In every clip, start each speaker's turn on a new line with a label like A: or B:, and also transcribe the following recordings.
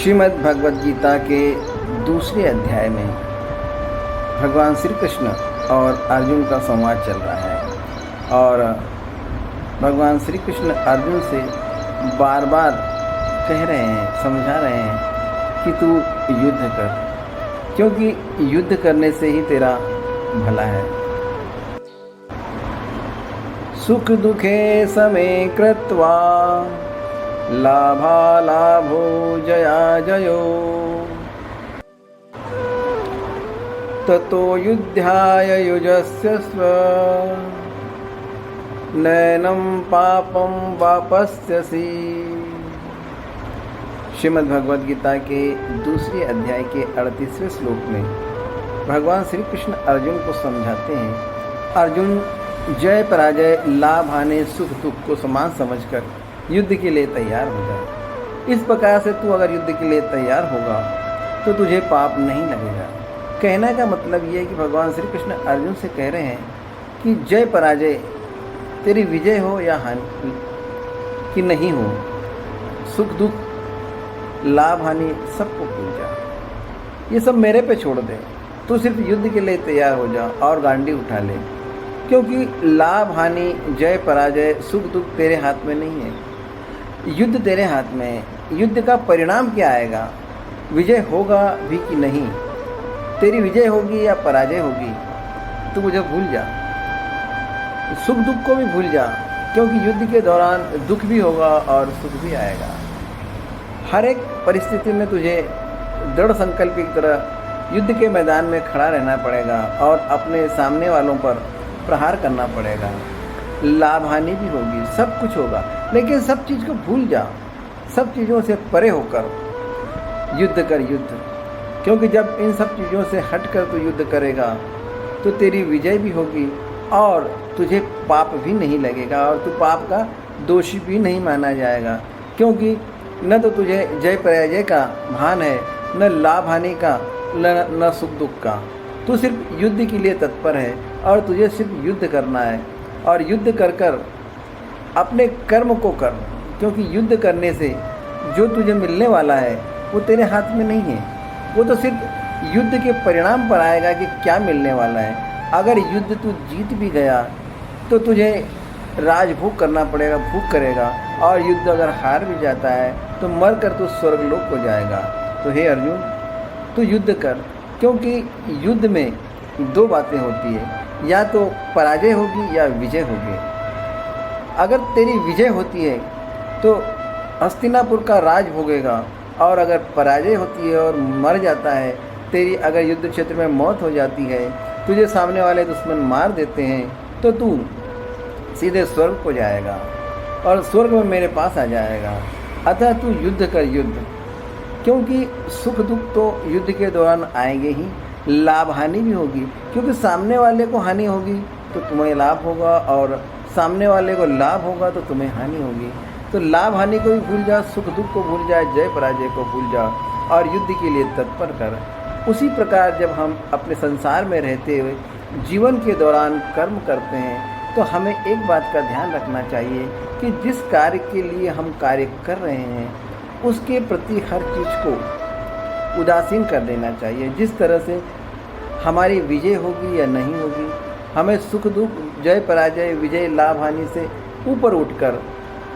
A: श्रीमद् भगवद गीता के दूसरे अध्याय में भगवान श्री कृष्ण और अर्जुन का संवाद चल रहा है और भगवान श्री कृष्ण अर्जुन से बार बार कह रहे हैं, समझा रहे हैं कि तू युद्ध कर, क्योंकि युद्ध करने से ही तेरा भला है। सुख दुखे समे कृत्वा लाभालाभो जया जयो ततो युद्धाय युजस्यस्व नैनं पापं वापस्यसि। श्रीमद् भगवद गीता के दूसरे अध्याय के 38वें श्लोक में भगवान श्री कृष्ण अर्जुन को समझाते हैं, अर्जुन जय पराजय लाभ हानि सुख दुख को समान समझकर युद्ध के लिए तैयार हो जाए। इस प्रकार से तू अगर युद्ध के लिए तैयार होगा तो तुझे पाप नहीं लगेगा। कहने का मतलब ये है कि भगवान श्री कृष्ण अर्जुन से कह रहे हैं कि जय पराजय तेरी विजय हो या हानि कि नहीं हो, सुख दुख लाभ हानि सबको भूल जा, ये सब मेरे पे छोड़ दे। तू सिर्फ युद्ध के लिए तैयार हो जा और गांडी उठा ले, क्योंकि लाभ हानि जय पराजय सुख दुख तेरे हाथ में नहीं है, युद्ध तेरे हाथ में है। युद्ध का परिणाम क्या आएगा, विजय होगा भी कि नहीं, तेरी विजय होगी या पराजय होगी, तू मुझे भूल जा, सुख दुख को भी भूल जा, क्योंकि युद्ध के दौरान दुख भी होगा और सुख भी आएगा। हर एक परिस्थिति में तुझे दृढ़ संकल्प की तरह युद्ध के मैदान में खड़ा रहना पड़ेगा और अपने सामने वालों पर प्रहार करना पड़ेगा। लाभ हानि भी होगी, सब कुछ होगा, लेकिन सब चीज़ को भूल जा, सब चीज़ों से परे होकर युद्ध कर युद्ध, क्योंकि जब इन सब चीज़ों से हटकर तू युद्ध करेगा तो तेरी विजय भी होगी और तुझे पाप भी नहीं लगेगा और तू पाप का दोषी भी नहीं माना जाएगा, क्योंकि न तो तुझे जय पराजय का भान है, न लाभ हानि का, न सुख दुख का। तू सिर्फ युद्ध के लिए तत्पर है और तुझे सिर्फ युद्ध करना है और युद्ध कर कर अपने कर्म को कर, क्योंकि युद्ध करने से जो तुझे मिलने वाला है वो तेरे हाथ में नहीं है, वो तो सिर्फ युद्ध के परिणाम पर आएगा कि क्या मिलने वाला है। अगर युद्ध तू जीत भी गया तो तुझे राजभोग करना पड़ेगा, भूख करेगा, और युद्ध अगर हार भी जाता है तो मर कर तू स्वर्गलोक को जाएगा। तो हे अर्जुन, तू युद्ध कर, क्योंकि युद्ध में दो बातें होती है, या तो पराजय होगी या विजय होगी। अगर तेरी विजय होती है तो हस्तिनापुर का राज भोगेगा, और अगर पराजय होती है और मर जाता है, तेरी अगर युद्ध क्षेत्र में मौत हो जाती है, तुझे सामने वाले दुश्मन मार देते हैं, तो तू सीधे स्वर्ग को जाएगा और स्वर्ग में मेरे पास आ जाएगा। अतः तू युद्ध कर युद्ध, क्योंकि सुख दुख तो युद्ध के दौरान आएंगे ही, लाभ हानि भी होगी, क्योंकि सामने वाले को हानि होगी तो तुम्हें लाभ होगा और सामने वाले को लाभ होगा तो तुम्हें हानि होगी। तो लाभ हानि को भी भूल जा, सुख दुख को भूल जा, जय पराजय को भूल जा और युद्ध के लिए तत्पर कर। उसी प्रकार जब हम अपने संसार में रहते हुए जीवन के दौरान कर्म करते हैं तो हमें एक बात का ध्यान रखना चाहिए कि जिस कार्य के लिए हम कार्य कर रहे हैं उसके प्रति हर चीज़ को उदासीन कर देना चाहिए। जिस तरह से हमारी विजय होगी या नहीं होगी, हमें सुख दुख जय पराजय विजय लाभ हानि से ऊपर उठकर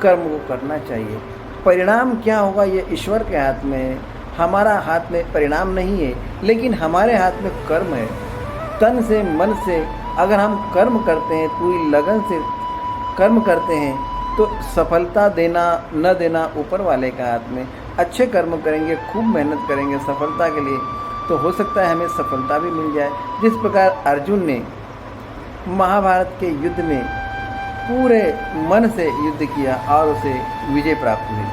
A: कर्म को करना चाहिए। परिणाम क्या होगा ये ईश्वर के हाथ में है, हमारा हाथ में परिणाम नहीं है, लेकिन हमारे हाथ में कर्म है। तन से मन से अगर हम कर्म करते हैं, पूरी लगन से कर्म करते हैं, तो सफलता देना न देना ऊपर वाले का हाथ में। अच्छे कर्म करेंगे, खूब मेहनत करेंगे सफलता के लिए, तो हो सकता है हमें सफलता भी मिल जाए। जिस प्रकार अर्जुन ने महाभारत के युद्ध में पूरे मन से युद्ध किया और उसे विजय प्राप्त हुई।